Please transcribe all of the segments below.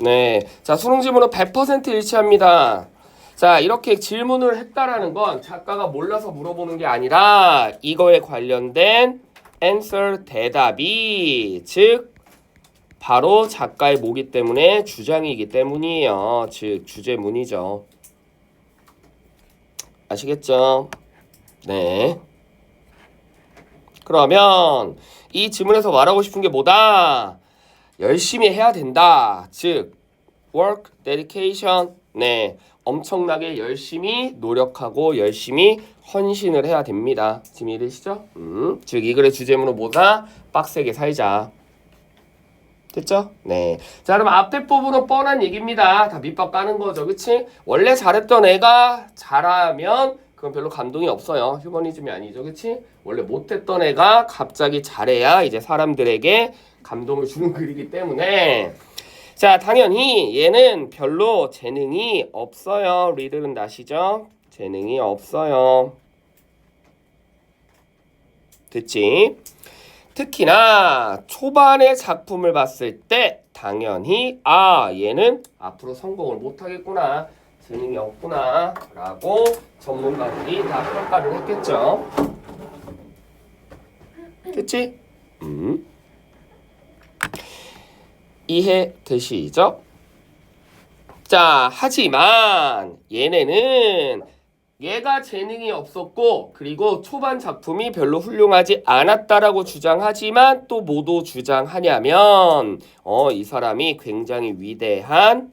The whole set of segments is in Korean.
네. 자, 수능 지문은 100% 일치합니다. 자, 이렇게 질문을 했다라는 건 작가가 몰라서 물어보는 게 아니라 이거에 관련된 answer 대답이 즉 바로 작가의 뭐기 때문에 주장이기 때문이에요. 즉 주제문이죠. 아시겠죠? 네. 그러면 이 지문에서 말하고 싶은 게 뭐다? 열심히 해야 된다. 즉 work, dedication. 네. 엄청나게 열심히 노력하고 열심히 헌신을 해야 됩니다. 지금 이해되시죠? 즉 이 글의 주제문은 뭐다? 빡세게 살자. 됐죠? 네. 자, 그럼 앞에 부분은 뻔한 얘기입니다. 다 밑밥 까는 거죠. 그치? 원래 잘했던 애가 잘하면 그건 별로 감동이 없어요. 휴머니즘이 아니죠. 그치? 원래 못했던 애가 갑자기 잘해야 이제 사람들에게 감동을 주는 글이기 때문에 자, 당연히 얘는 별로 재능이 없어요. 리들은 나시죠? 재능이 없어요. 됐지? 특히나 초반의 작품을 봤을 때 당연히 얘는 앞으로 성공을 못하겠구나. 재능이 없구나 라고 전문가들이 다 평가를 했겠죠. 됐지? 이해되시죠? 자, 하지만 얘네는 얘가 재능이 없었고 그리고 초반 작품이 별로 훌륭하지 않았다라고 주장하지만 또 뭐도 주장하냐면 이 사람이 굉장히 위대한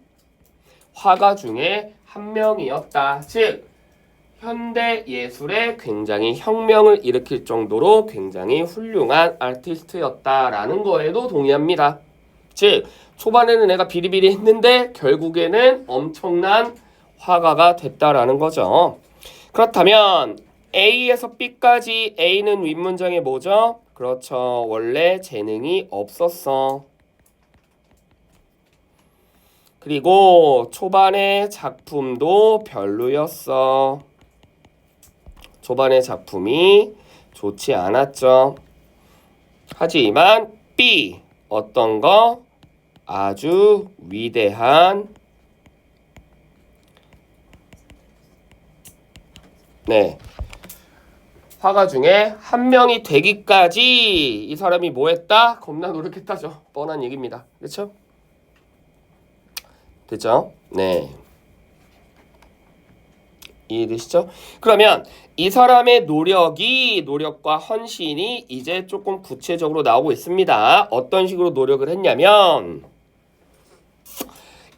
화가 중에 한 명이었다. 즉 현대 예술에 굉장히 혁명을 일으킬 정도로 굉장히 훌륭한 아티스트였다라는 거에도 동의합니다. 즉 초반에는 내가 비리비리 했는데 결국에는 엄청난 화가가 됐다라는 거죠. 그렇다면 A에서 B까지 A는 윗문장에 뭐죠? 그렇죠. 원래 재능이 없었어. 그리고 초반의 작품도 별로였어. 초반의 작품이 좋지 않았죠. 하지만 B 어떤 거? 아주 위대한 화가 중에 한 명이 되기까지 이 사람이 뭐 했다? 겁나 노력했다죠. 뻔한 얘기입니다. 그렇죠? 됐죠? 네. 이해되시죠? 그러면 이 사람의 노력과 헌신이 이제 조금 구체적으로 나오고 있습니다. 어떤 식으로 노력을 했냐면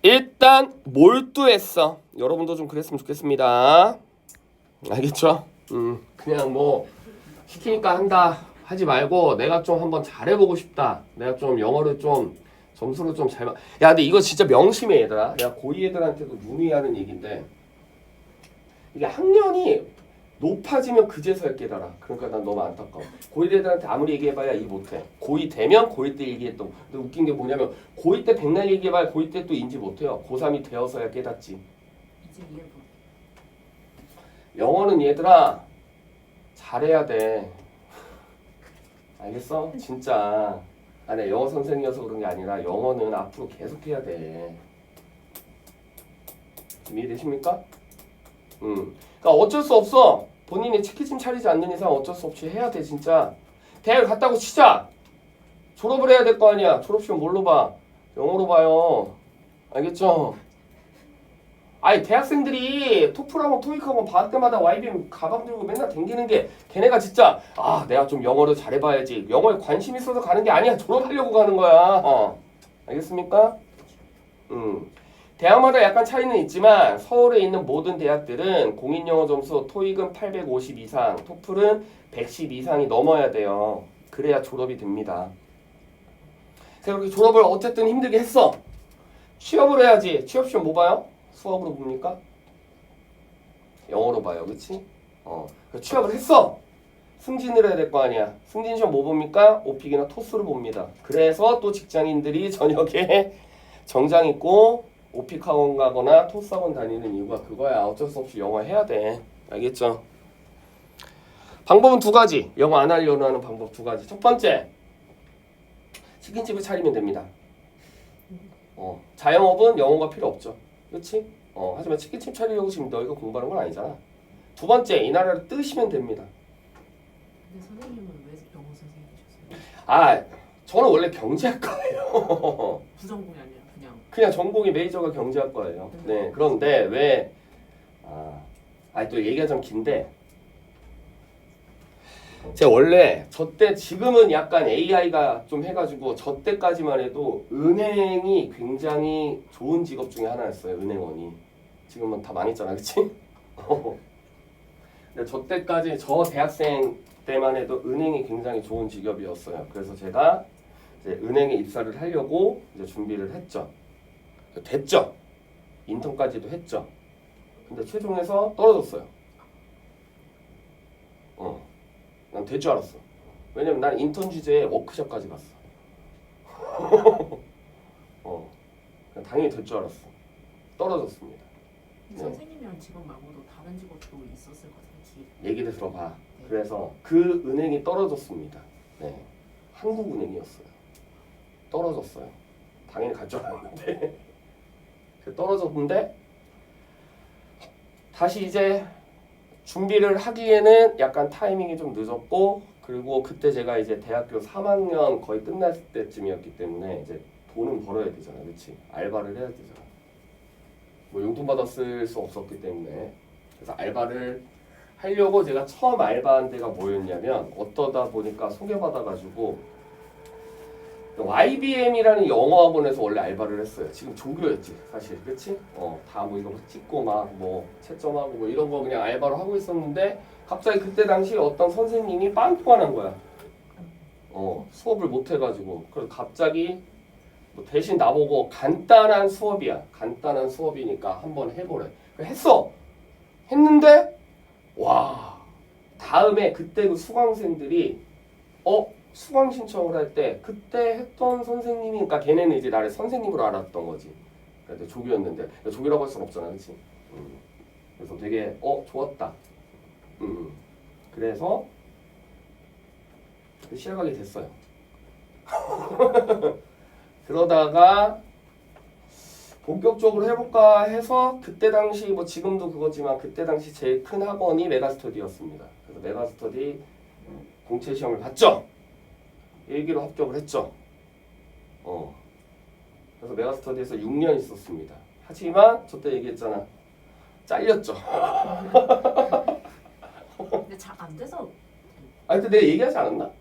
일단 몰두했어. 여러분도 좀 그랬으면 좋겠습니다. 알겠죠? 그냥 뭐 시키니까 한다 하지 말고 내가 좀 한번 잘해보고 싶다. 내가 좀 영어를 좀 점수를 좀 잘 야, 근데 이거 진짜 명심해 얘들아. 내가 고2 애들한테도 누누이하는 얘기인데 이게 학년이 높아지면 그제서야 깨달아. 그러니까 난 너무 안타까워. 고1 애들한테 아무리 얘기해봐야 이 못해. 고2 되면 고1 때 얘기했던. 근데 웃긴 게 뭐냐면 고2 때 백날 얘기해봐야 고2 때 또 인지 못해요. 고3이 되어서야 깨닫지. 이제 이해가. 영어는 얘들아 잘해야 돼. 알겠어? 진짜. 내 영어 선생이어서 그런 게 아니라 영어는 앞으로 계속 해야 돼. 이해되십니까? 그러니까 어쩔 수 없어. 본인이 치킨집 차리지 않는 이상 어쩔 수 없이 해야 돼 진짜. 대학 갔다고 치자. 졸업을 해야 될 거 아니야. 졸업시험 뭘로 봐? 영어로 봐요. 알겠죠? 아니 대학생들이 토플하고 토익하고 방학 때마다 YBM 가방 들고 맨날 댕기는 게 걔네가 진짜 내가 좀 영어를 잘해봐야지. 영어에 관심 있어서 가는 게 아니야. 졸업하려고 가는 거야. 알겠습니까? 대학마다 약간 차이는 있지만 서울에 있는 모든 대학들은 공인영어 점수 토익은 850 이상, 토플은 110 이상이 넘어야 돼요. 그래야 졸업이 됩니다. 그래서 그렇게 졸업을 어쨌든 힘들게 했어. 취업을 해야지. 취업시험 뭐 봐요? 수학으로 봅니까? 영어로 봐요. 그치? 취업을 했어. 승진을 해야 될 거 아니야. 승진시험 뭐 봅니까? 오픽이나 토스를 봅니다. 그래서 또 직장인들이 저녁에 정장 입고 오픽 학원 가거나 토스 학원 다니는 이유가 그거야. 어쩔 수 없이 영어 해야 돼. 알겠죠? 방법은 두 가지. 영어 안 하려고 하는 방법 두 가지. 첫 번째, 치킨집을 차리면 됩니다. 자영업은 영어가 필요 없죠. 그렇지? 하지만 치킨집 차리려고 지금 너희가 공부하는 건 아니잖아. 두 번째, 이 나라를 뜨시면 됩니다. 근데 선생님은 왜 영어 선생님이셨어요? 저는 원래 경제학과예요. 부전공이 아니라 그냥 전공이 메이저가 경제학과예요. 네, 그런데 왜 또 얘기가 좀 긴데 제가 원래 저 때 지금은 약간 AI가 좀 해가지고 저 때까지만 해도 은행이 굉장히 좋은 직업 중에 하나였어요. 은행원이. 지금은 다 망했잖아, 그치? 근데 저 때까지 저 대학생 때만 해도 은행이 굉장히 좋은 직업이었어요. 그래서 제가 이제 은행에 입사를 하려고 이제 준비를 했죠. 됐죠. 인턴까지도 했죠. 근데 최종에서 떨어졌어요. 난 될 줄 알았어. 왜냐면 난 인턴 주제에 워크숍까지 갔어. 당연히 될 줄 알았어. 떨어졌습니다. 네. 선생님이랑 직업 말고도 다른 직업도 있었을 것 같아요. 얘기를 들어봐. 그래서 그 은행이 떨어졌습니다. 네, 한국은행이었어요. 떨어졌어요. 당연히 갈 줄 알았는데 떨어졌는데 다시 이제 준비를 하기에는 약간 타이밍이 좀 늦었고 그리고 그때 제가 이제 대학교 3학년 거의 끝날 때쯤이었기 때문에 이제 돈은 벌어야 되잖아, 그렇지? 알바를 해야 되잖아. 뭐 용돈 받아 쓸 수 없었기 때문에 그래서 알바를 하려고 제가 처음 알바한 데가 뭐였냐면 어떠다 보니까 소개받아가지고 YBM이라는 영어학원에서 원래 알바를 했어요. 지금 조교였지 사실, 그렇지? 다 뭐 이거 찍고 막 뭐 채점하고 뭐 이런 거 그냥 알바로 하고 있었는데 갑자기 그때 당시에 어떤 선생님이 빵꾸가 난 거야. 수업을 못 해가지고 그래서 갑자기 뭐 대신 나보고 간단한 수업이야. 간단한 수업이니까 한번 해보래. 했어. 했는데 와 다음에 그때 그 수강생들이 수강 신청을 할 때 그때 했던 선생님이 그러니까 걔네는 이제 나를 선생님으로 알았던 거지. 그러니까 조교였는데 조교라고 할 수는 없잖아, 그렇지? 그래서 되게 좋았다. 그래서 시작하게 됐어요. 그러다가 본격적으로 해볼까 해서 그때 당시 뭐 지금도 그거지만 그때 당시 제일 큰 학원이 메가스터디였습니다. 그래서 메가스터디 공채 시험을 봤죠. 1기로 합격을 했죠. 그래서 메가스터디에서 6년 있었습니다. 하지만 저 때 얘기했잖아. 잘렸죠. 근데 잘 안 돼서. 근데 내가 얘기하지 않았나?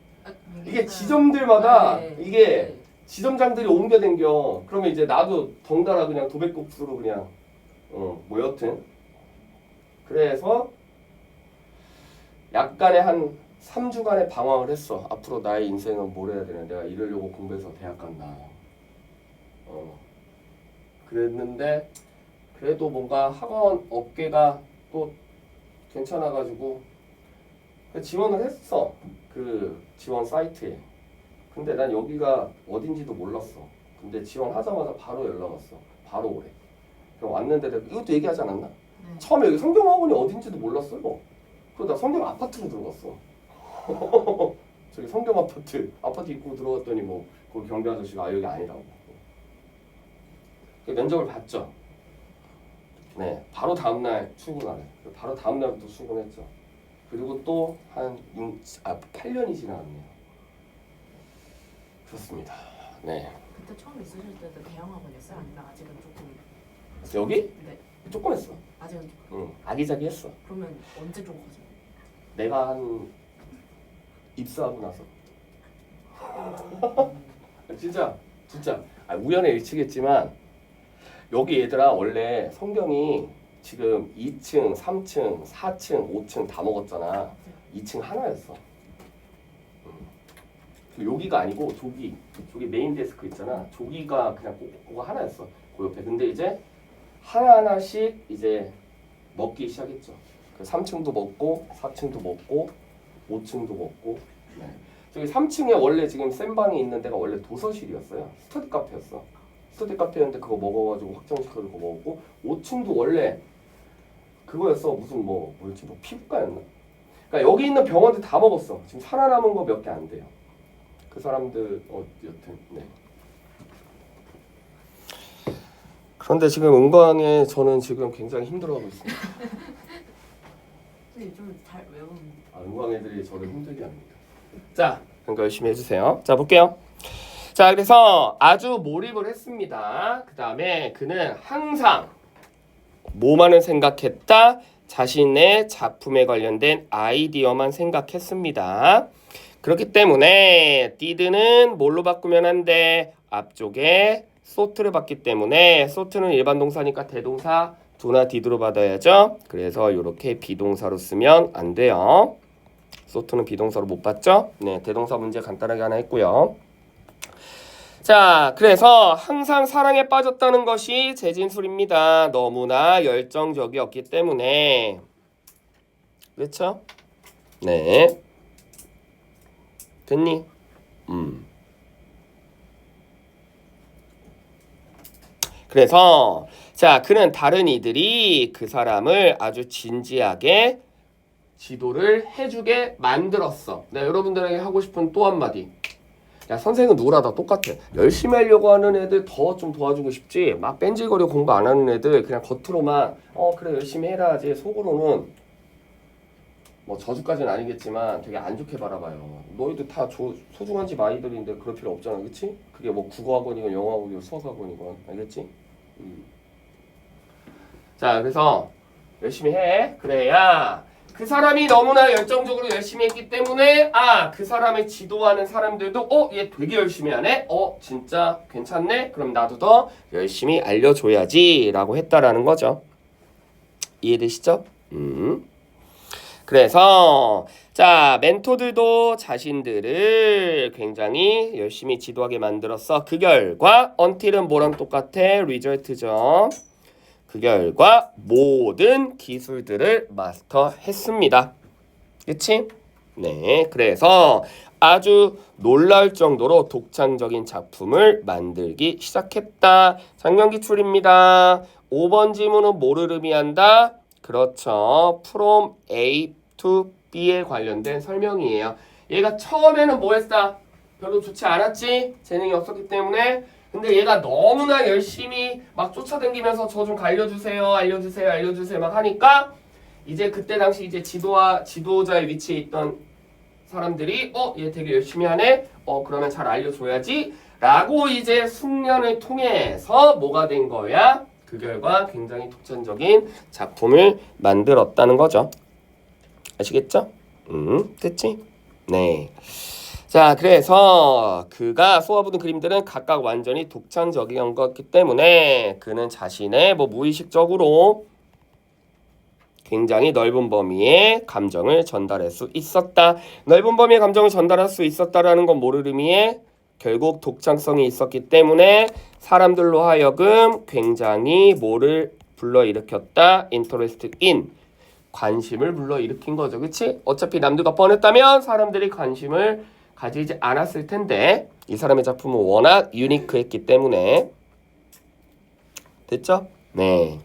이게 지점들마다 이게 지점장들이 옮겨댕겨. 그러면 이제 나도 덩달아 그냥 도배국수로 그냥 뭐 여튼 그래서 약간의 한 3주간의 방황을 했어. 앞으로 나의 인생은 뭘 해야 되나? 내가 이러려고 공부해서 대학 간다. 그랬는데 그래도 뭔가 학원 업계가 또 괜찮아가지고 지원을 했어. 그 지원 사이트에. 근데 난 여기가 어딘지도 몰랐어. 근데 지원하자마자 바로 연락 왔어. 바로 오래. 그럼 왔는데 내가 이것도 얘기하지 않았나? 처음에 여기 성경학원이 어딘지도 몰랐어요. 그러다 성경 아파트로 들어갔어. 저기 성경 아파트 입구 들어갔더니 뭐 거기 경비 아저씨가 여기 아니라고. 면접을 봤죠. 네, 바로 다음날 출근하래. 바로 다음날부터 출근했죠. 그리고 또 한 8년이 지나갔네요. 그렇습니다. 네. 그때 처음 있으실 때도 대형학원이었어요? 아니면 아직은 조금? 여기? 네. 조금 했어. 아직은 조금. 응, 아기자기했어. 그러면 언제 좀 커져요? 내가 한 입사하고 나서. 진짜 우연의 일치겠지만 여기 얘들아 원래 성경이 지금 2층, 3층, 4층, 5층 다 먹었잖아. 2층 하나였어. 여기가 아니고 저기 메인 데스크 있잖아. 저기가 그냥 그거 하나였어. 그 옆에. 근데 이제 하나하나씩 이제 먹기 시작했죠. 3층도 먹고 4층도 먹고 5층도 먹고. 네. 저기 3층에 원래 지금 센 방이 있는 데가 원래 도서실이었어요. 스터디 카페였어. 스터디 카페였는데 그거 먹어가지고 확장시켜서 그거 먹었고 5층도 원래 그거였어. 무슨 뭐였지? 피부과였나? 그러니까 여기 있는 병원들 다 먹었어. 지금 살아남은 거 몇 개 안 돼요. 그 사람들 여튼 네. 그런데 지금 은광에 저는 지금 굉장히 힘들어하고 있습니다. 근데 좀 잘 외우는. 은광 애들이 저를 힘들게 합니다. 자, 그러니까 열심히 해주세요. 자, 볼게요. 자, 그래서 아주 몰입을 했습니다. 그 다음에 그는 항상 뭐만을 생각했다? 자신의 작품에 관련된 아이디어만 생각했습니다. 그렇기 때문에 did는 뭘로 바꾸면 안 돼? 앞쪽에 so트를 받기 때문에 so트는 일반 동사니까 대동사 do나 did로 받아야죠. 그래서 이렇게 비동사로 쓰면 안 돼요. so트는 비동사로 못 받죠? 네, 대동사 문제 간단하게 하나 했고요. 자, 그래서 항상 사랑에 빠졌다는 것이 제 진술입니다. 너무나 열정적이었기 때문에. 그렇죠? 네. 됐니? 그래서 자, 그는 다른 이들이 그 사람을 아주 진지하게 지도를 해주게 만들었어. 네, 여러분들에게 하고 싶은 또 한마디. 야, 선생은 누구나 다 똑같아. 열심히 하려고 하는 애들 더 좀 도와주고 싶지. 막 뺀질거리고 공부 안 하는 애들 그냥 겉으로만 그래 열심히 해라 하지. 속으로는 뭐 저주까지는 아니겠지만 되게 안 좋게 바라봐요. 너희들 다 소중한 집 아이들인데 그럴 필요 없잖아. 그치? 그게 뭐 국어학원이건 영어학원이건 수학학원이건 알겠지? 자, 그래서 열심히 해. 그래야 그 사람이 너무나 열정적으로 열심히 했기 때문에 그 사람을 지도하는 사람들도 얘 되게 열심히 하네? 진짜 괜찮네? 그럼 나도 더 열심히 알려줘야지 라고 했다라는 거죠. 이해되시죠? 그래서 자, 멘토들도 자신들을 굉장히 열심히 지도하게 만들었어. 그 결과 until은 뭐랑 똑같아? result죠. 그 결과 모든 기술들을 마스터했습니다. 그치? 네, 그래서 아주 놀라울 정도로 독창적인 작품을 만들기 시작했다. 작년 기출입니다. 5번 지문은 뭐를 의미한다? 그렇죠. From A to B에 관련된 설명이에요. 얘가 처음에는 뭐 했다? 별로 좋지 않았지? 재능이 없었기 때문에. 근데 얘가 너무나 열심히 막 쫓아다니면서 저 좀 알려주세요, 알려주세요, 알려주세요 막 하니까 이제 그때 당시 이제 지도자의 위치에 있던 사람들이 얘 되게 열심히 하네? 그러면 잘 알려줘야지 라고 이제 숙련을 통해서 뭐가 된 거야? 그 결과 굉장히 독창적인 작품을 만들었다는 거죠. 아시겠죠? 됐지? 네. 자, 그래서 그가 쏘아부는 그림들은 각각 완전히 독창적인 것이기 때문에 그는 자신의 무의식적으로 굉장히 넓은 범위의 감정을 전달할 수 있었다. 넓은 범위의 감정을 전달할 수 있었다라는 건 뭐를 의미해? 결국 독창성이 있었기 때문에 사람들로 하여금 굉장히 뭐를 불러일으켰다? interested in. 관심을 불러일으킨 거죠. 그치? 어차피 남들과 뻔했다면 사람들이 관심을 가지지 않았을 텐데 이 사람의 작품은 워낙 유니크했기 때문에. 됐죠? 네.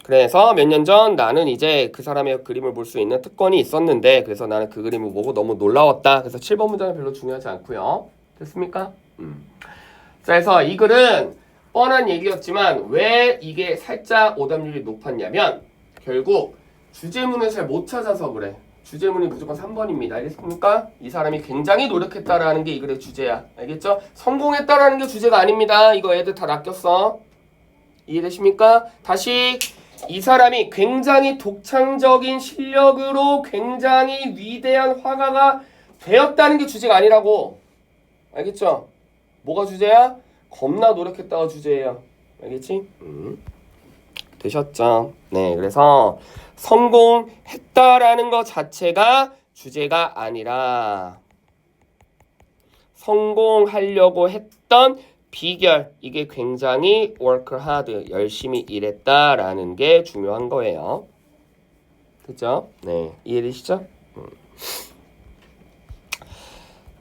그래서 몇 년 전 나는 이제 그 사람의 그림을 볼 수 있는 특권이 있었는데 그래서 나는 그 그림을 보고 너무 놀라웠다. 그래서 7번 문장은 별로 중요하지 않고요. 됐습니까? 자, 그래서 이 글은 뻔한 얘기였지만 왜 이게 살짝 오답률이 높았냐면 결국 주제문을 잘 못 찾아서 그래. 주제문이 무조건 3번입니다. 알겠습니까? 이 사람이 굉장히 노력했다라는 게 이 글의 주제야. 알겠죠? 성공했다라는 게 주제가 아닙니다. 이거 애들 다 낚였어. 이해되십니까? 다시 이 사람이 굉장히 독창적인 실력으로 굉장히 위대한 화가가 되었다는 게 주제가 아니라고. 알겠죠? 뭐가 주제야? 겁나 노력했다가 주제예요. 알겠지? 되셨죠? 네, 그래서 성공했다라는 것 자체가 주제가 아니라 성공하려고 했던 비결, 이게 굉장히 work hard, 열심히 일했다라는 게 중요한 거예요. 그죠? 네, 이해되시죠?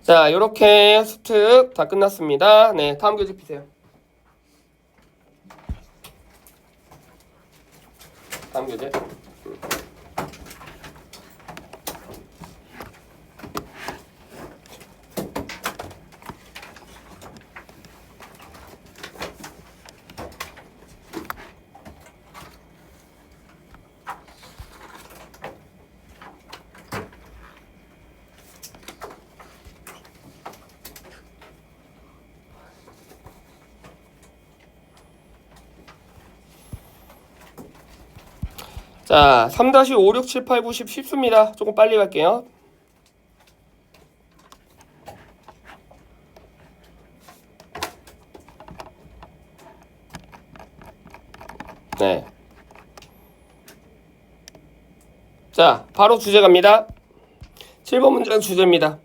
자, 요렇게 수특 다 끝났습니다. 네, 다음 교재 피세요. 다음 교재. 자, 3-5, 6, 7, 8, 9, 10 쉽습니다. 조금 빨리 갈게요. 네. 자, 바로 주제 갑니다. 7번 문제는 주제입니다.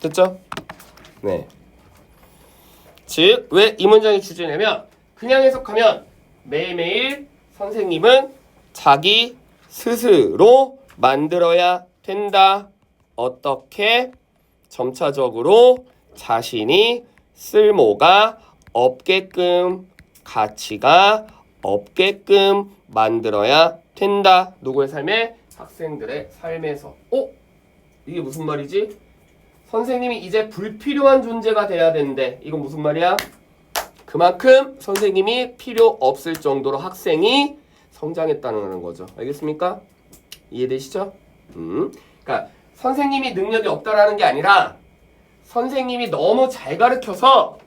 됐죠? 네. 즉, 왜 이 문장이 주제냐면 그냥 해석하면 매일매일 선생님은 자기 스스로 만들어야 된다. 어떻게? 점차적으로 자신이 쓸모가 없게끔, 가치가 없게끔 만들어야 된다. 누구의 삶에? 학생들의 삶에서. 이게 무슨 말이지? 선생님이 이제 불필요한 존재가 돼야 되는데 이건 무슨 말이야? 그만큼 선생님이 필요 없을 정도로 학생이 성장했다는 거죠. 알겠습니까? 이해되시죠? 그러니까 선생님이 능력이 없다라는 게 아니라 선생님이 너무 잘 가르쳐서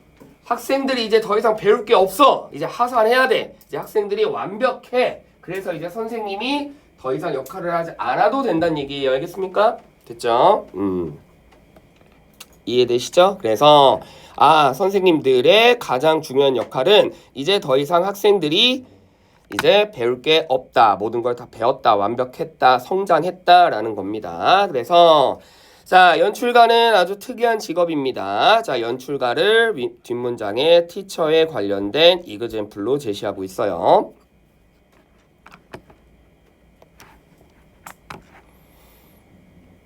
학생들이 이제 더 이상 배울 게 없어. 이제 하산해야 돼. 이제 학생들이 완벽해. 그래서 이제 선생님이 더 이상 역할을 하지 않아도 된다는 얘기예요. 알겠습니까? 됐죠? 이해되시죠? 그래서 선생님들의 가장 중요한 역할은 이제 더 이상 학생들이 이제 배울 게 없다. 모든 걸 다 배웠다. 완벽했다. 성장했다라는 겁니다. 그래서 자, 연출가는 아주 특이한 직업입니다. 자, 연출가를 뒷문장에 티처에 관련된 이그젬플로 제시하고 있어요.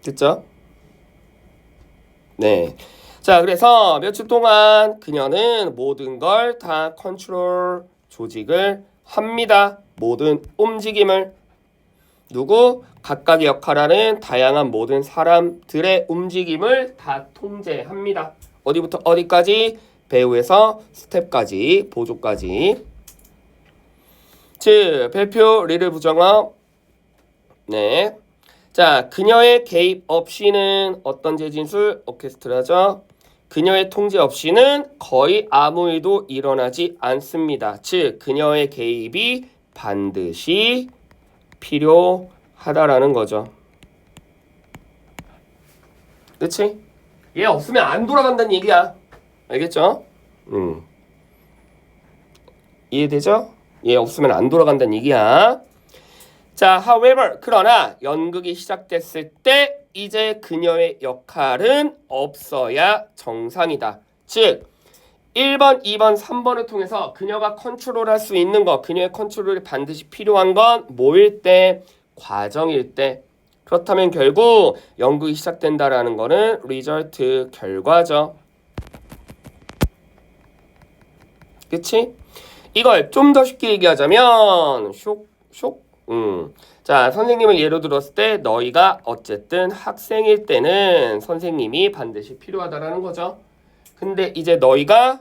됐죠? 네. 자, 그래서 몇 주 동안 그녀는 모든 걸 다 컨트롤 조직을 합니다. 모든 움직임을. 누구? 각각의 역할하는 다양한 모든 사람들의 움직임을 다 통제합니다. 어디부터 어디까지? 배우에서 스텝까지, 보조까지. 즉, 별표 리를 부정어. 네. 자, 그녀의 개입 없이는 어떤 재진술? 오케스트라죠. 그녀의 통제 없이는 거의 아무 일도 일어나지 않습니다. 즉, 그녀의 개입이 반드시 필요하다라는 거죠. 그치? 얘 없으면 안 돌아간다는 얘기야. 알겠죠? 이해되죠? 얘 없으면 안 돌아간다는 얘기야. 자, however, 그러나 연극이 시작됐을 때 이제 그녀의 역할은 없어야 정상이다. 즉, 1번, 2번, 3번을 통해서 그녀가 컨트롤할 수 있는 거, 그녀의 컨트롤이 반드시 필요한 건 뭐일 때? 과정일 때. 그렇다면 결국 연극이 시작된다라는 거는 result, 결과죠. 그치? 이걸 좀 더 쉽게 얘기하자면 자, 선생님을 예로 들었을 때 너희가 어쨌든 학생일 때는 선생님이 반드시 필요하다라는 거죠. 근데 이제 너희가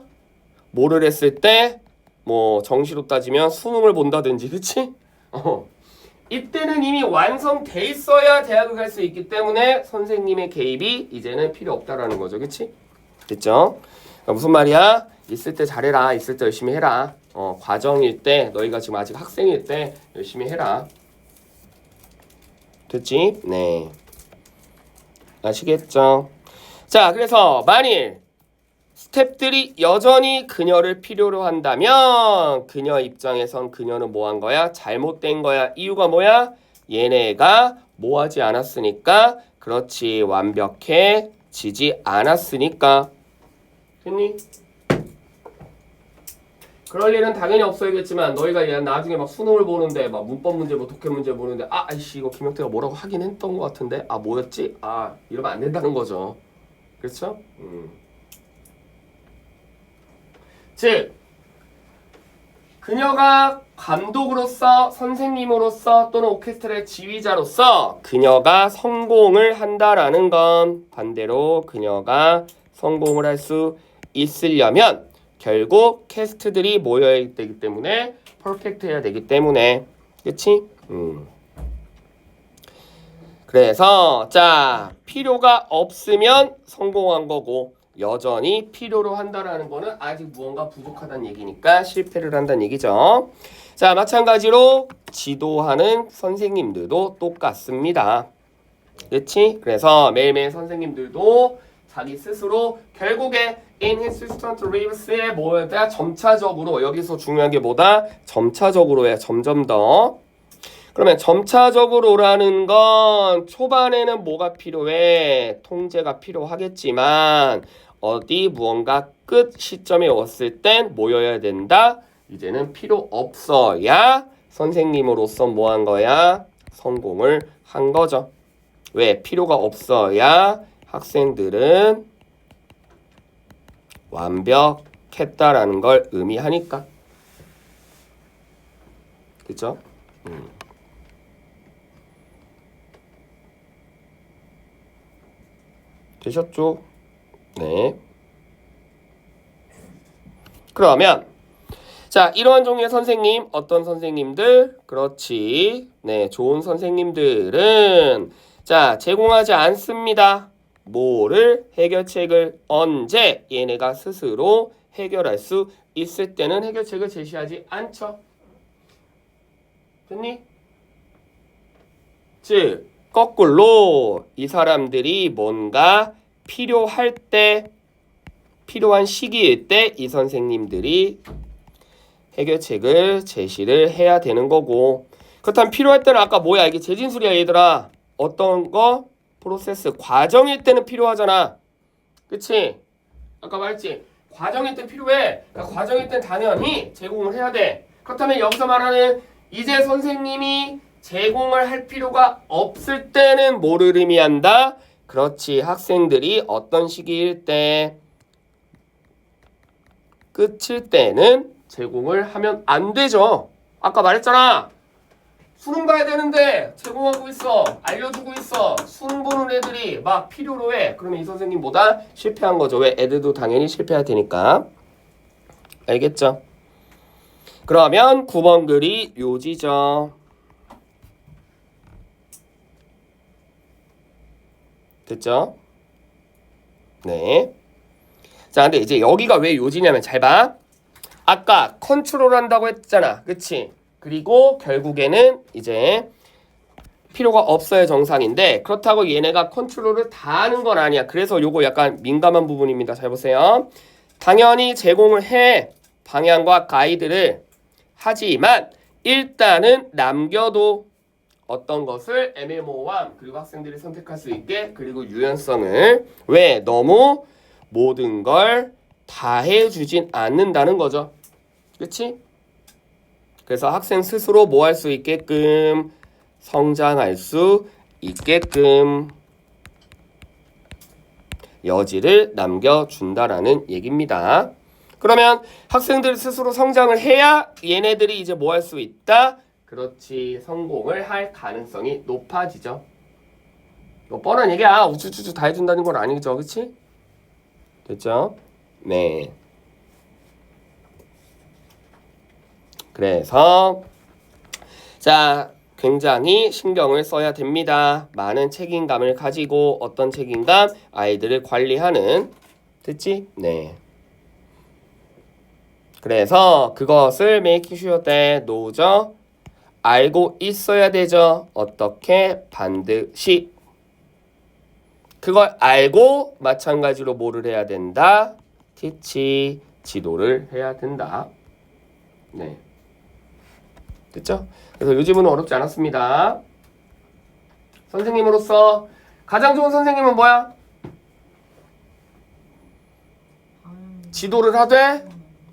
뭐를 했을 때 뭐 정시로 따지면 수능을 본다든지, 그치? 이때는 이미 완성돼 있어야 대학을 갈 수 있기 때문에 선생님의 개입이 이제는 필요 없다라는 거죠. 그치? 됐죠? 그러니까 무슨 말이야? 있을 때 잘해라. 있을 때 열심히 해라. 과정일 때, 너희가 지금 아직 학생일 때 열심히 해라. 됐지? 네. 아시겠죠? 자, 그래서 만일 스텝들이 여전히 그녀를 필요로 한다면 그녀 입장에선 그녀는 뭐 한 거야? 잘못된 거야. 이유가 뭐야? 얘네가 뭐 하지 않았으니까. 그렇지, 완벽해지지 않았으니까. 됐니? 그럴 일은 당연히 없어야겠지만 너희가 나중에 막 수능을 보는데 막 문법 문제 뭐 독해 문제 보는데 아이씨 이거 김영태가 뭐라고 하긴 했던 것 같은데 뭐였지? 이러면 안 된다는 거죠. 그렇죠? 즉 그녀가 감독으로서 선생님으로서 또는 오케스트라의 지휘자로서 그녀가 성공을 한다라는 건 반대로 그녀가 성공을 할 수 있으려면 결국 캐스트들이 모여야 되기 때문에 퍼펙트 해야 되기 때문에 그치? 그래서 자 필요가 없으면 성공한 거고 여전히 필요로 한다라는 거는 아직 무언가 부족하다는 얘기니까 실패를 한다는 얘기죠. 자, 마찬가지로 지도하는 선생님들도 똑같습니다. 그렇지? 그래서 매일매일 선생님들도 자기 스스로 결국에 in his student lives에 뭐다 점차적으로 여기서 중요한 게 뭐다? 점차적으로야. 점점 더. 그러면 점차적으로라는 건 초반에는 뭐가 필요해? 통제가 필요하겠지만 어디 무언가 끝 시점에 왔을 땐 뭐여야 된다? 이제는 필요 없어야 선생님으로서 뭐 한 거야? 성공을 한 거죠. 왜? 필요가 없어야 학생들은 완벽했다라는 걸 의미하니까. 그죠? 되셨죠? 네. 그러면 자, 이러한 종류의 선생님, 어떤 선생님들? 그렇지. 네, 좋은 선생님들은 자, 제공하지 않습니다. 뭐를? 해결책을 언제? 얘네가 스스로 해결할 수 있을 때는 해결책을 제시하지 않죠. 됐니? 즉, 거꾸로 이 사람들이 뭔가 필요할 때, 필요한 시기일 때 이 선생님들이 해결책을 제시를 해야 되는 거고, 그렇다면 필요할 때는 아까 뭐야? 이게 재진술이야 얘들아. 어떤 거? 프로세스 과정일 때는 필요하잖아. 그치? 아까 말했지? 과정일 때 필요해. 그러니까 과정일 땐 당연히 제공을 해야 돼. 그렇다면 여기서 말하는 이제 선생님이 제공을 할 필요가 없을 때는 뭐를 의미한다? 그렇지. 학생들이 어떤 시기일 때 끝일 때는 제공을 하면 안 되죠. 아까 말했잖아. 수능 봐야 되는데 제공하고 있어. 알려주고 있어. 수능 보는 애들이 막 필요로 해. 그러면 이 선생님보다 실패한 거죠. 왜? 애들도 당연히 실패해야 되니까. 알겠죠? 그러면 9번 글이 요지죠. 됐죠? 네. 자, 근데 이제 여기가 왜 요지냐면 잘 봐. 아까 컨트롤 한다고 했잖아. 그치? 그리고 결국에는 이제 필요가 없어야 정상인데 그렇다고 얘네가 컨트롤을 다 하는 건 아니야. 그래서 요거 약간 민감한 부분입니다. 잘 보세요. 당연히 제공을 해. 방향과 가이드를. 하지만 일단은 남겨도 어떤 것을 애매모호함 그리고 학생들이 선택할 수 있게 그리고 유연성을 왜? 너무 모든 걸 다 해주진 않는다는 거죠. 그치? 그래서 학생 스스로 뭐 할 수 있게끔 성장할 수 있게끔 여지를 남겨준다라는 얘기입니다. 그러면 학생들 스스로 성장을 해야 얘네들이 이제 뭐 할 수 있다? 그렇지. 성공을 할 가능성이 높아지죠. 뭐 뻔한 얘기야. 우쭈쭈쭈 다 해준다는 건 아니죠. 그치? 됐죠? 네. 그래서 자, 굉장히 신경을 써야 됩니다. 많은 책임감을 가지고 어떤 책임감? 아이들을 관리하는. 됐지? 네. 그래서 그것을 make sure that know죠. 알고 있어야 되죠. 어떻게? 반드시. 그걸 알고 마찬가지로 뭐를 해야 된다? teach, 지도를 해야 된다. 네. 됐죠? 그래서 요 지문은 어렵지 않았습니다. 선생님으로서 가장 좋은 선생님은 뭐야? 지도를 하되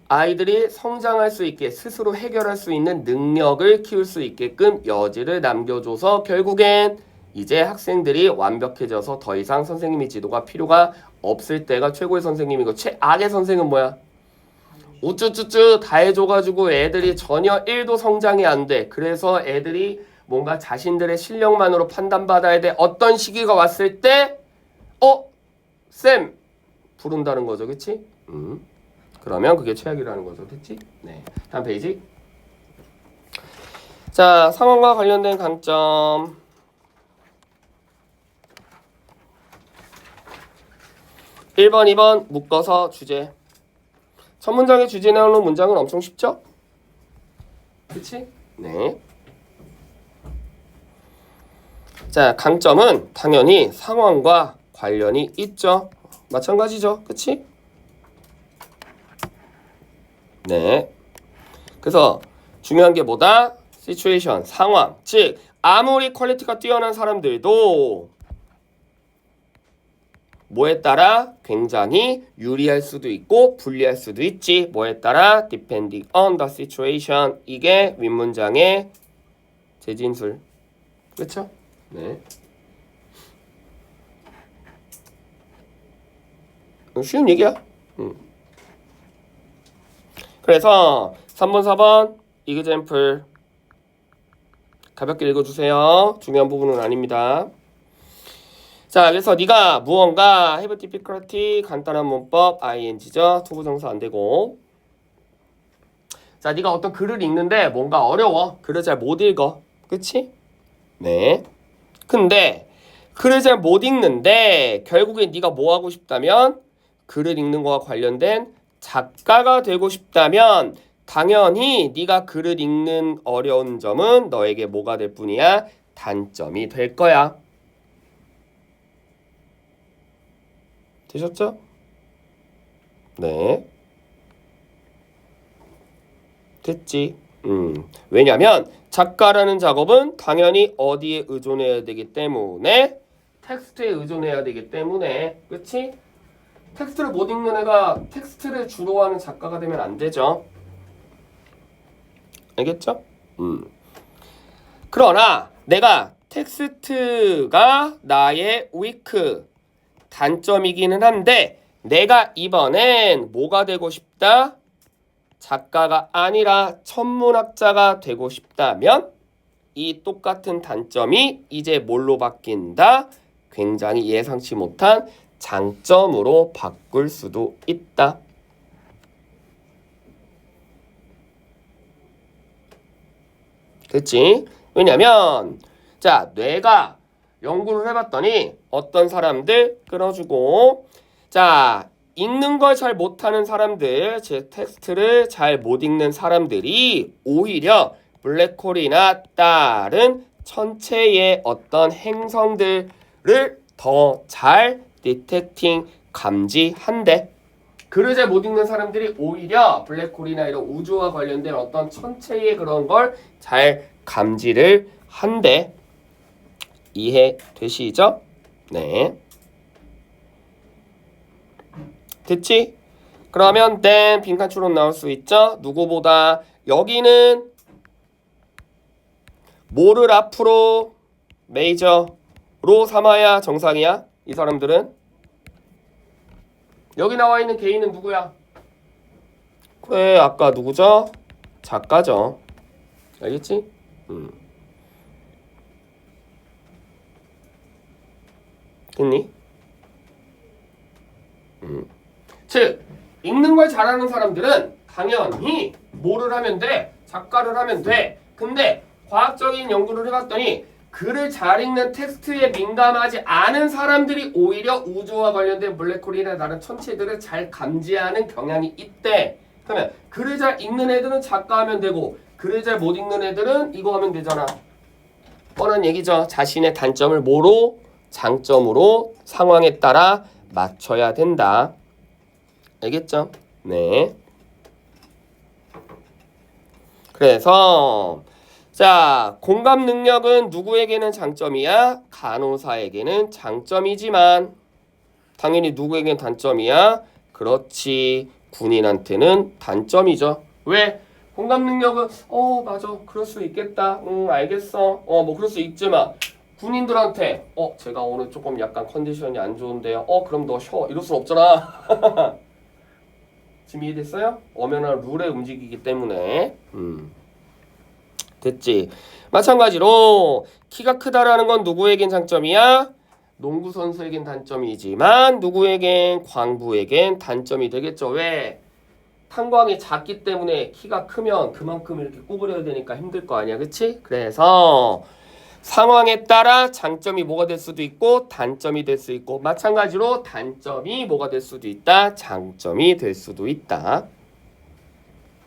아이들이 성장할 수 있게 스스로 해결할 수 있는 능력을 키울 수 있게끔 여지를 남겨줘서 결국엔 이제 학생들이 완벽해져서 더 이상 선생님의 지도가 필요가 없을 때가 최고의 선생님이고 최악의 선생은 뭐야? 우쭈쭈쭈 다 해줘가지고 애들이 전혀 1도 성장이 안 돼. 그래서 애들이 뭔가 자신들의 실력만으로 판단받아야 돼. 어떤 시기가 왔을 때 쌤 부른다는 거죠. 그치? 그러면 그게 최악이라는 거죠. 됐지? 네. 다음 페이지. 자, 상황과 관련된 강점. 1번, 2번 묶어서 주제. 첫 문장의 주제 나오는 문장은 엄청 쉽죠? 그치? 네. 자, 강점은 당연히 상황과 관련이 있죠. 마찬가지죠. 그치? 네. 그래서 중요한 게 뭐다? 시츄에이션, 상황. 즉, 아무리 퀄리티가 뛰어난 사람들도 뭐에 따라 굉장히 유리할 수도 있고 불리할 수도 있지. 뭐에 따라? Depending on the situation. 이게 윗문장의 재진술. 그렇죠? 네. 쉬운 얘기야. 그래서 3번, 4번 example 가볍게 읽어주세요. 중요한 부분은 아닙니다. 자, 그래서 네가 무언가 have difficulty 간단한 문법 ing죠. 투부정사 안 되고. 자, 네가 어떤 글을 읽는데 뭔가 어려워. 글을 잘 못 읽어. 그치? 네. 근데 글을 잘 못 읽는데 결국에 네가 뭐 하고 싶다면 글을 읽는 거와 관련된 작가가 되고 싶다면 당연히 네가 글을 읽는 어려운 점은 너에게 뭐가 될 뿐이야? 단점이 될 거야. 되셨죠? 네. 됐지. 왜냐면 작가라는 작업은 당연히 어디에 의존해야 되기 때문에 텍스트에 의존해야 되기 때문에 그치? 텍스트를 못 읽는 애가 텍스트를 주로 하는 작가가 되면 안 되죠. 알겠죠? 그러나 내가 텍스트가 나의 위크 단점이기는 한데 내가 이번엔 뭐가 되고 싶다? 작가가 아니라 천문학자가 되고 싶다면 이 똑같은 단점이 이제 뭘로 바뀐다? 굉장히 예상치 못한 장점으로 바꿀 수도 있다. 그치? 왜냐면 자, 뇌가 연구를 해봤더니 어떤 사람들 끊어주고 자, 읽는 걸 잘 못하는 사람들, 즉 텍스트를 잘 못 읽는 사람들이 오히려 블랙홀이나 다른 천체의 어떤 행성들을 더 잘 디텍팅, 감지한대. 글을 잘 못 읽는 사람들이 오히려 블랙홀이나 이런 우주와 관련된 어떤 천체의 그런 걸 잘 감지를 한대. 이해되시죠? 네. 됐지? 그러면 then 빈칸 추론 나올 수 있죠? 누구보다 여기는 뭐를 앞으로 메이저로 삼아야 정상이야? 이 사람들은 여기 나와 있는 개인은 누구야? 그래, 아까 누구죠? 작가죠. 알겠지? 됐니? 즉, 읽는 걸 잘하는 사람들은 당연히 뭐를 하면 돼? 작가를 하면 돼. 근데 과학적인 연구를 해봤더니 글을 잘 읽는 텍스트에 민감하지 않은 사람들이 오히려 우주와 관련된 블랙홀이나 다른 천체들을 잘 감지하는 경향이 있대. 그러면 글을 잘 읽는 애들은 작가하면 되고 글을 잘 못 읽는 애들은 이거 하면 되잖아. 뻔한 얘기죠. 자신의 단점을 뭐로? 장점으로 상황에 따라 맞춰야 된다. 알겠죠? 네. 그래서 자, 공감 능력은 누구에게는 장점이야? 간호사에게는 장점이지만 당연히 누구에게는 단점이야? 그렇지. 군인한테는 단점이죠. 왜? 공감 능력은 맞아. 그럴 수 있겠다. 알겠어. 뭐 그럴 수 있지만 군인들한테 제가 오늘 조금 약간 컨디션이 안 좋은데요. 그럼 너 쉬어. 이럴 순 없잖아. 지금 이해됐어요? 엄연한 룰에 움직이기 때문에 됐지. 마찬가지로 키가 크다라는 건 누구에겐 장점이야? 농구 선수에겐 단점이지만 누구에겐 광부에겐 단점이 되겠죠. 왜? 탄광이 작기 때문에 키가 크면 그만큼 이렇게 구부려야 되니까 힘들 거 아니야. 그치? 그래서 상황에 따라 장점이 뭐가 될 수도 있고 단점이 될 수 있고 마찬가지로 단점이 뭐가 될 수도 있다. 장점이 될 수도 있다.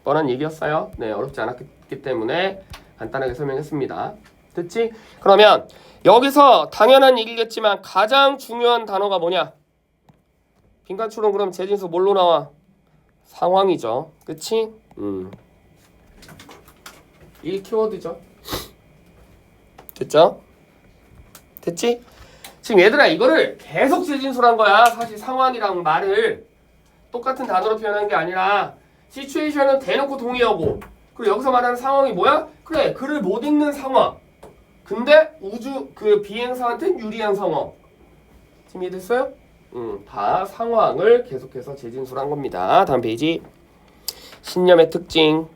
뻔한 얘기였어요. 네, 어렵지 않았기 때문에 간단하게 설명했습니다. 됐지? 그러면 여기서 당연한 얘기겠지만 가장 중요한 단어가 뭐냐? 빈칸 추론 그럼 재진수 뭘로 나와? 상황이죠. 그치? 이 키워드죠. 됐죠? 됐지? 지금 얘들아 이거를 계속 재진수란 거야. 사실 상황이랑 말을 똑같은 단어로 표현한 게 아니라 시츄에이션은 대놓고 동의하고 그리고 여기서 말하는 상황이 뭐야? 그래 글을 못 읽는 상황. 근데 그 비행사한테는 유리한 상황. 지금 이해됐어요? 다 상황을 계속해서 재진수란 겁니다. 다음 페이지. 신념의 특징.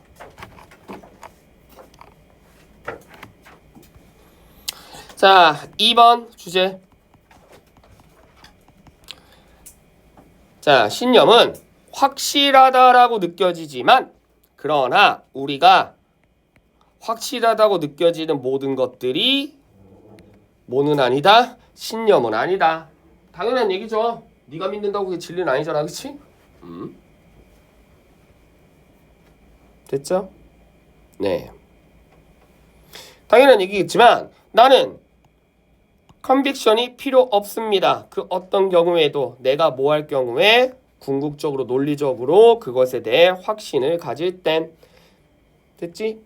자, 2번 주제. 자, 신념은 확실하다라고 느껴지지만 그러나 우리가 확실하다고 느껴지는 모든 것들이 뭐는 아니다? 신념은 아니다. 당연한 얘기죠. 네가 믿는다고 그게 진리는 아니잖아. 그치? 됐죠? 네. 당연한 얘기겠지만 나는 컨빅션이 필요 없습니다. 그 어떤 경우에도 내가 뭐 할 경우에 궁극적으로 논리적으로 그것에 대해 확신을 가질 땐 됐지?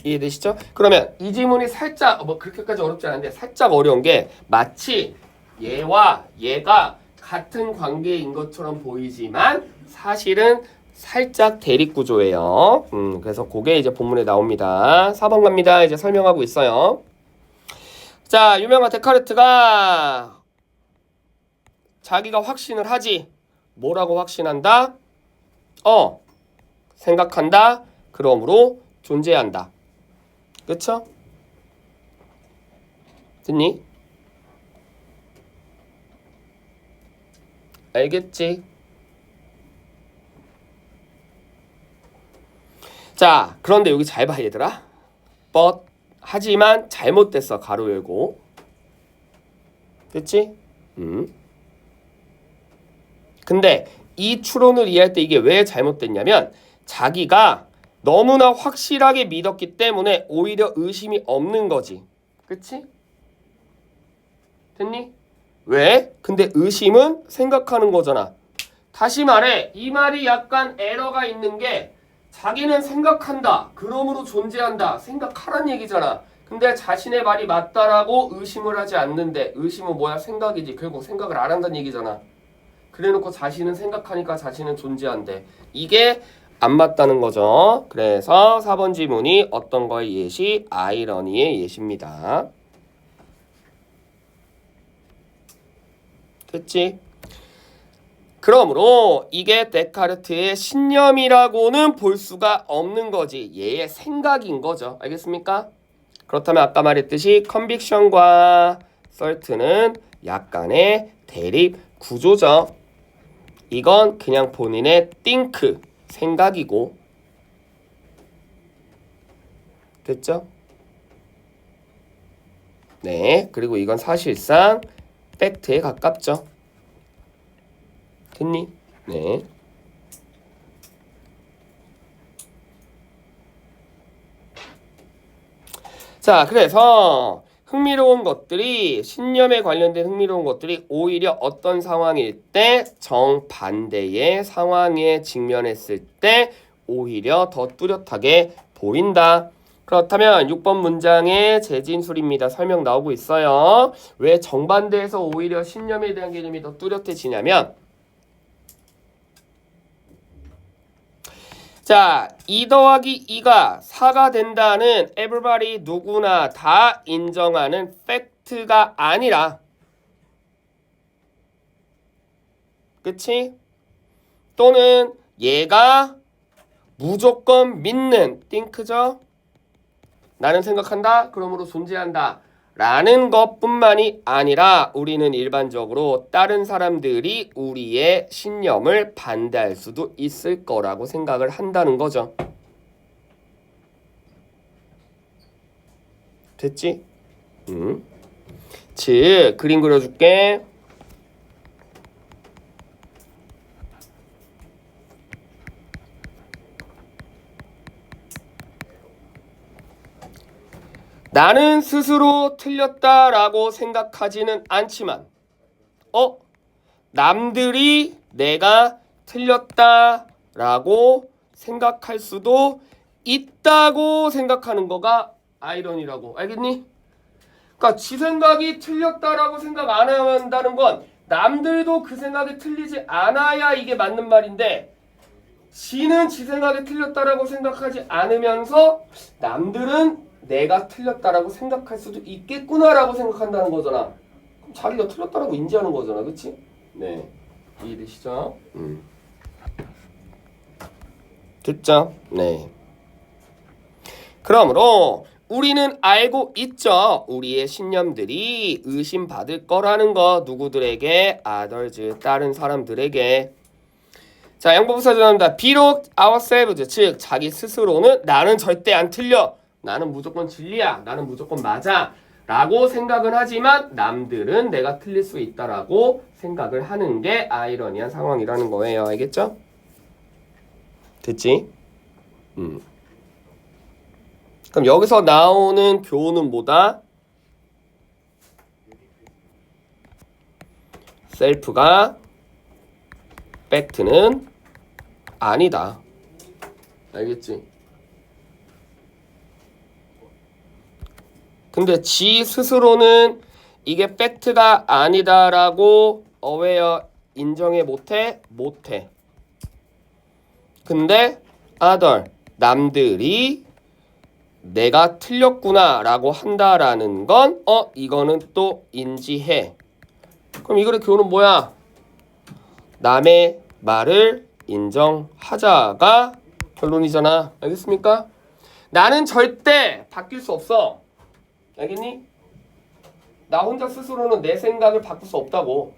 이해되시죠? 그러면 이 지문이 살짝 뭐 그렇게까지 어렵지 않은데 살짝 어려운 게 마치 얘와 얘가 같은 관계인 것처럼 보이지만 사실은 살짝 대립구조예요. 그래서 그게 이제 본문에 나옵니다. 4번 갑니다. 이제 설명하고 있어요. 자, 유명한 데카르트가 자기가 확신을 하지. 뭐라고 확신한다? 생각한다. 그러므로 존재한다. 그쵸? 듣니? 알겠지? 자, 그런데 여기 잘 봐 얘들아. but 하지만 잘못됐어. 가로 열고. 됐지? 근데 이 추론을 이해할 때 이게 왜 잘못됐냐면 자기가 너무나 확실하게 믿었기 때문에 오히려 의심이 없는 거지. 그치? 됐니? 왜? 근데 의심은 생각하는 거잖아. 다시 말해 이 말이 약간 에러가 있는 게 자기는 생각한다. 그러므로 존재한다. 생각하란 얘기잖아. 근데 자신의 말이 맞다라고 의심을 하지 않는데 의심은 뭐야? 생각이지. 결국 생각을 안 한다는 얘기잖아. 그래놓고 자신은 생각하니까 자신은 존재한대. 이게 안 맞다는 거죠. 그래서 4번 지문이 어떤 거의 예시? 아이러니의 예시입니다. 됐지? 그러므로 이게 데카르트의 신념이라고는 볼 수가 없는 거지. 얘의 생각인 거죠. 알겠습니까? 그렇다면 아까 말했듯이 컨빅션과 설트는 약간의 대립 구조죠. 이건 그냥 본인의 think, 생각이고. 됐죠? 네, 그리고 이건 사실상 팩트에 가깝죠. 됐니? 네. 자, 그래서 흥미로운 것들이 신념에 관련된 흥미로운 것들이 오히려 어떤 상황일 때 정반대의 상황에 직면했을 때 오히려 더 뚜렷하게 보인다. 그렇다면 6번 문장의 재진술입니다. 설명 나오고 있어요. 왜 정반대에서 오히려 신념에 대한 개념이 더 뚜렷해지냐면 자, 2 더하기 2가 4가 된다는 everybody 누구나 다 인정하는 팩트가 아니라 그치? 또는 얘가 무조건 믿는 think죠? 나는 생각한다. 그러므로 존재한다. 라는 것뿐만이 아니라 우리는 일반적으로 다른 사람들이 우리의 신념을 반대할 수도 있을 거라고 생각을 한다는 거죠. 됐지? 즉, 그림 그려줄게. 나는 스스로 틀렸다라고 생각하지는 않지만 남들이 내가 틀렸다라고 생각할 수도 있다고 생각하는 거가 아이러니라고. 알겠니? 그러니까 지 생각이 틀렸다라고 생각 안 한다는 건 남들도 그 생각이 틀리지 않아야 이게 맞는 말인데 지는 지 생각이 틀렸다라고 생각하지 않으면서 남들은 내가 틀렸다라고 생각할 수도 있겠구나라고 생각한다는 거잖아. 그럼 자기가 틀렸다라고 인지하는 거잖아. 그치? 네. 이해되시죠? 됐죠? 네. 그러므로 우리는 알고 있죠. 우리의 신념들이 의심받을 거라는 거. 누구들에게? others, 다른 사람들에게. 자, 양보부사 전합니다. 비록 ourselves, 즉 자기 스스로는 나는 절대 안 틀려. 나는 무조건 진리야. 나는 무조건 맞아. 라고 생각은 하지만 남들은 내가 틀릴 수 있다라고 생각을 하는 게 아이러니한 상황이라는 거예요. 알겠죠? 됐지? 그럼 여기서 나오는 교훈은 뭐다? 셀프가 팩트는 아니다. 알겠지? 근데 지 스스로는 이게 팩트가 아니다라고 어웨어 인정해 못해? 못해. 근데 other, 남들이 내가 틀렸구나 라고 한다라는 건 이거는 또 인지해. 그럼 이거의 교훈은 뭐야? 남의 말을 인정하자가 결론이잖아. 알겠습니까? 나는 절대 바뀔 수 없어. 알겠니? 나 혼자 스스로는 내 생각을 바꿀 수 없다고.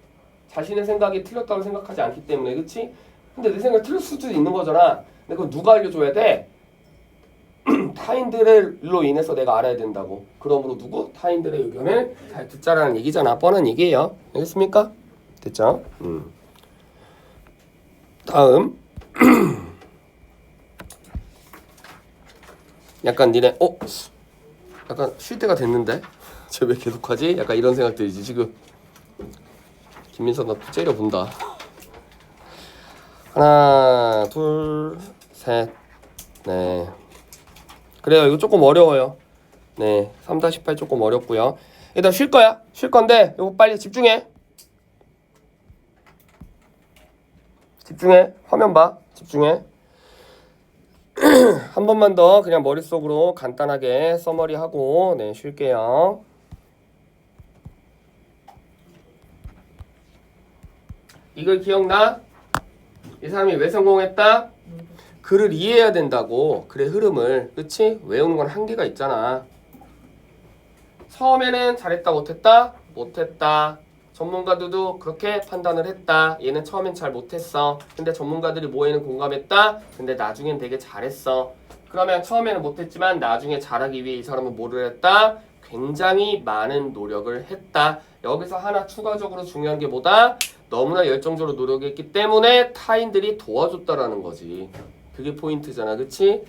자신의 생각이 틀렸다고 생각하지 않기 때문에. 그치? 근데 내 생각이 틀릴 수도 있는 거잖아. 근데 그건 누가 알려줘야 돼? 타인들로 인해서 내가 알아야 된다고. 그러므로 누구? 타인들의 의견을 잘 듣자라는 얘기잖아. 뻔한 얘기예요. 알겠습니까? 됐죠? 다음. 약간 니네 약간 쉴 때가 됐는데 쟤 왜 계속하지? 약간 이런 생각 들지 지금. 김민선 나 또 째려본다. 하나 둘 셋. 네. 그래요. 이거 조금 어려워요. 네. 3-8 조금 어렵고요. 일단 쉴 거야. 쉴 건데 이거 빨리 집중해. 집중해. 화면 봐. 집중해. 한 번만 더 그냥 머릿속으로 간단하게 서머리하고 네 쉴게요. 이걸 기억나? 이 사람이 왜 성공했다? 글을 이해해야 된다고. 글의 흐름을. 그치? 외우는 건 한계가 있잖아. 처음에는 잘했다 못했다? 못했다. 전문가들도 그렇게 판단을 했다. 얘는 처음엔 잘 못했어. 근데 전문가들이 뭐에는 공감했다? 근데 나중엔 되게 잘했어. 그러면 처음에는 못했지만 나중에 잘하기 위해 이 사람은 뭐를 했다? 굉장히 많은 노력을 했다. 여기서 하나 추가적으로 중요한 게 뭐다? 너무나 열정적으로 노력했기 때문에 타인들이 도와줬다라는 거지. 그게 포인트잖아. 그치?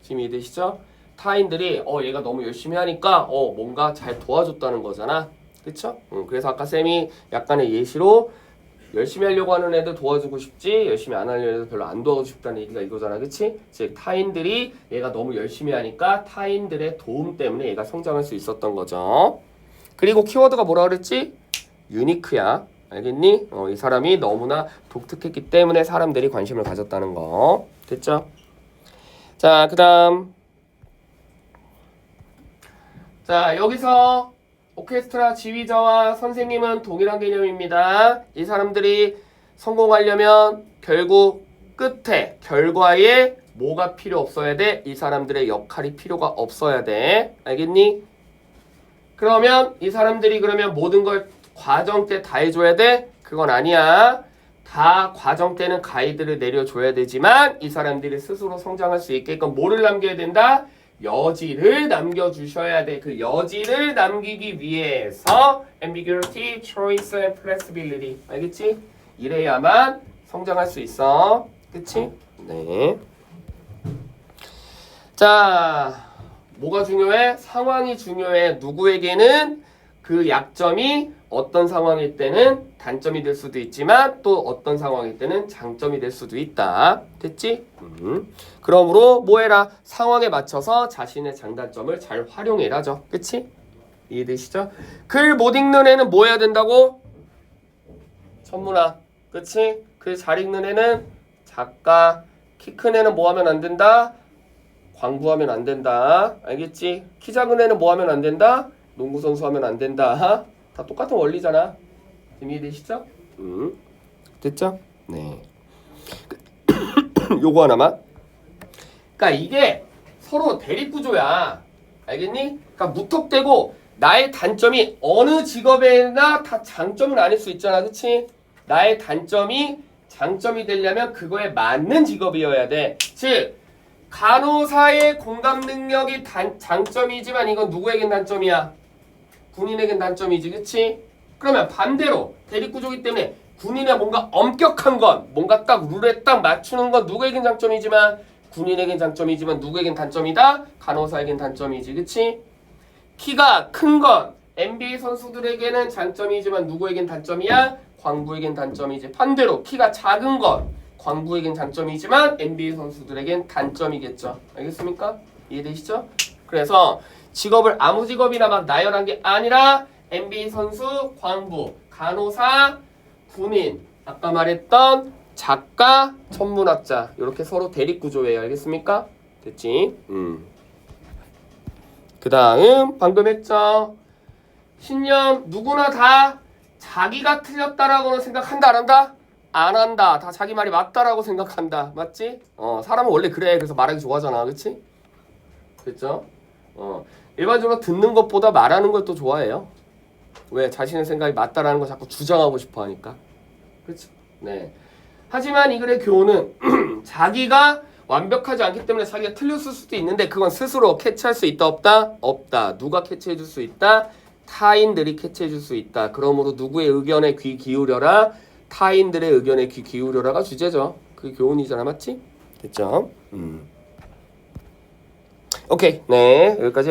지금 이해되시죠? 타인들이 얘가 너무 열심히 하니까 뭔가 잘 도와줬다는 거잖아. 그쵸? 그래서 아까 쌤이 약간의 예시로 열심히 하려고 하는 애들 도와주고 싶지 열심히 안 하려는 애들 별로 안 도와주고 싶다는 얘기가 이거잖아. 그치? 즉 타인들이 얘가 너무 열심히 하니까 타인들의 도움 때문에 얘가 성장할 수 있었던 거죠. 그리고 키워드가 뭐라 그랬지? 유니크야. 알겠니? 이 사람이 너무나 독특했기 때문에 사람들이 관심을 가졌다는 거. 됐죠? 자, 그 다음. 자, 여기서 오케스트라 지휘자와 선생님은 동일한 개념입니다. 이 사람들이 성공하려면 결국 끝에 결과에 뭐가 필요 없어야 돼? 이 사람들의 역할이 필요가 없어야 돼. 알겠니? 그러면 이 사람들이 그러면 모든 걸 과정 때 다 해줘야 돼? 그건 아니야. 다 과정 때는 가이드를 내려줘야 되지만 이 사람들이 스스로 성장할 수 있게끔 뭐를 남겨야 된다? 여지를 남겨주셔야 돼. 그 여지를 남기기 위해서 ambiguity, choice, and flexibility. 알겠지? 이래야만 성장할 수 있어. 그치? 네. 자, 뭐가 중요해? 상황이 중요해. 누구에게는 그 약점이 어떤 상황일 때는 단점이 될 수도 있지만 또 어떤 상황일 때는 장점이 될 수도 있다. 됐지? 그러므로 뭐 해라? 상황에 맞춰서 자신의 장단점을 잘 활용해라죠. 그치? 이해되시죠? 글 못 읽는 애는 뭐 해야 된다고? 천문학. 그치? 글 잘 읽는 애는 작가. 키 큰 애는 뭐 하면 안 된다? 광부하면 안 된다. 알겠지? 키 작은 애는 뭐 하면 안 된다? 농구 선수 하면 안 된다. 다 똑같은 원리잖아. 이해되시죠? 됐죠? 네. 요거 하나만. 그러니까 이게 서로 대립 구조야. 알겠니? 그러니까 무턱대고 나의 단점이 어느 직업에나 다 장점은 아닐 수 있잖아. 그치? 나의 단점이 장점이 되려면 그거에 맞는 직업이어야 돼. 즉 간호사의 공감 능력이 장점이지만 이건 누구에겐 단점이야? 군인에겐 단점이지. 그치? 그러면 반대로 대립구조이기 때문에 군인의 뭔가 엄격한 건 뭔가 딱 룰에 딱 맞추는 건 누구에겐 장점이지만 군인에겐 장점이지만 누구에겐 단점이다? 간호사에겐 단점이지. 그치? 키가 큰 건 NBA 선수들에게는 장점이지만 누구에겐 단점이야? 광부에겐 단점이지. 반대로 키가 작은 건 광부에겐 장점이지만 NBA 선수들에겐 단점이겠죠. 알겠습니까? 이해되시죠? 그래서 직업을 아무 직업이나 막 나열한 게 아니라 NBA 선수, 광부, 간호사, 군인, 아까 말했던 작가, 천문학자 이렇게 서로 대립 구조예요. 알겠습니까? 됐지? 그 다음 방금 했죠? 신념 누구나 다 자기가 틀렸다라고는 생각한다 안 한다? 안 한다. 다 자기 말이 맞다라고 생각한다. 맞지? 사람은 원래 그래. 그래서 말하기 좋아하잖아. 그치? 그렇죠? 일반적으로 듣는 것보다 말하는 걸 또 좋아해요. 왜? 자신의 생각이 맞다라는 걸 자꾸 주장하고 싶어 하니까. 그렇죠? 네. 하지만 이 글의 교훈은 자기가 완벽하지 않기 때문에 자기가 틀렸을 수도 있는데 그건 스스로 캐치할 수 있다 없다? 없다. 누가 캐치해 줄 수 있다? 타인들이 캐치해 줄 수 있다. 그러므로 누구의 의견에 귀 기울여라? 타인들의 의견에 귀 기울여라가 주제죠. 그게 교훈이잖아. 맞지? 됐죠? 오케이. 네. 여기까지